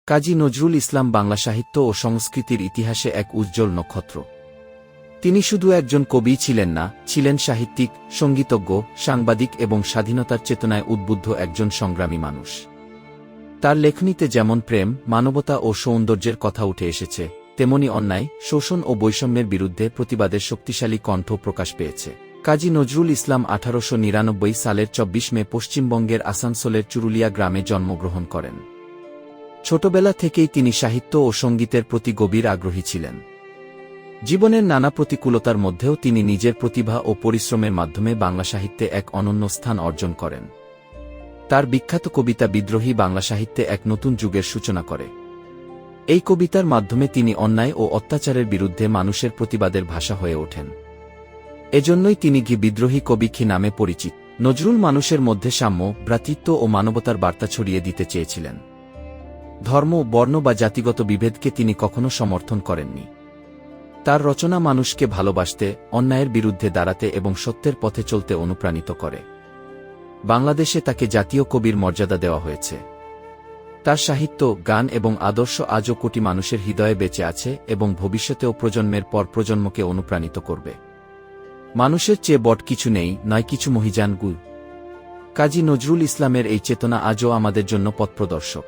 কাজী নজরুল ইসলাম বাংলা সাহিত্য ও সংস্কৃতির ইতিহাসে এক উজ্জ্বল নক্ষত্র। তিনি শুধু একজন কবিই ছিলেন না, ছিলেন সাহিত্যিক, সঙ্গীতজ্ঞ, সাংবাদিক এবং স্বাধীনতার চেতনায় উদ্বুদ্ধ একজন সংগ্রামী মানুষ। তার লেখনীতে যেমন প্রেম, মানবতা ও সৌন্দর্যের কথা উঠে এসেছে, তেমনি অন্যায়, শোষণ ও বৈষম্যের বিরুদ্ধে প্রতিবাদের শক্তিশালী কণ্ঠ প্রকাশ পেয়েছে। কাজী নজরুল ইসলাম 1899 সালের 24 মে পশ্চিমবঙ্গের আসানসোলের চুরুলিয়া গ্রামে জন্মগ্রহণ করেন। ছোটবেলা থেকেই তিনি সাহিত্য ও সঙ্গীতের প্রতি গভীর আগ্রহী ছিলেন। জীবনের নানা প্রতিকূলতার মধ্যেও তিনি নিজের প্রতিভা ও পরিশ্রমের মাধ্যমে বাংলা সাহিত্যে এক অনন্য স্থান অর্জন করেন। তার বিখ্যাত কবিতা বিদ্রোহী বাংলা সাহিত্যে এক নতুন যুগের সূচনা করে। এই কবিতার মাধ্যমে তিনি অন্যায় ও অত্যাচারের বিরুদ্ধে মানুষের প্রতিবাদের ভাষা হয়ে ওঠেন। এজন্যই তিনি বিদ্রোহী কবি নামে পরিচিত। নজরুল মানুষের মধ্যে সাম্য, ভ্রাতৃত্ব ও মানবতার বার্তা ছড়িয়ে দিতে চেয়েছিলেন। ধর্ম, বর্ণ বা জাতিগত বিভেদকে তিনি কখনো সমর্থন করেননি। তার রচনা মানুষকে ভালোবাসতে, অন্যায়ের বিরুদ্ধে দাঁড়াতে এবং সত্যের পথে চলতে অনুপ্রাণিত করে। বাংলাদেশে তাকে জাতীয় কবির মর্যাদা দেওয়া হয়েছে। তার সাহিত্য, গান এবং আদর্শ আজও কোটি মানুষের হৃদয়ে বেঁচে আছে এবং ভবিষ্যতেও প্রজন্মের পর প্রজন্মকে অনুপ্রাণিত করবে। মানুষের চেয়ে বড় কিছু নেই, নয় কিছু মহিজান গুল। কাজী নজরুল ইসলামের এই চেতনা আজও আমাদের জন্য পথপ্রদর্শক।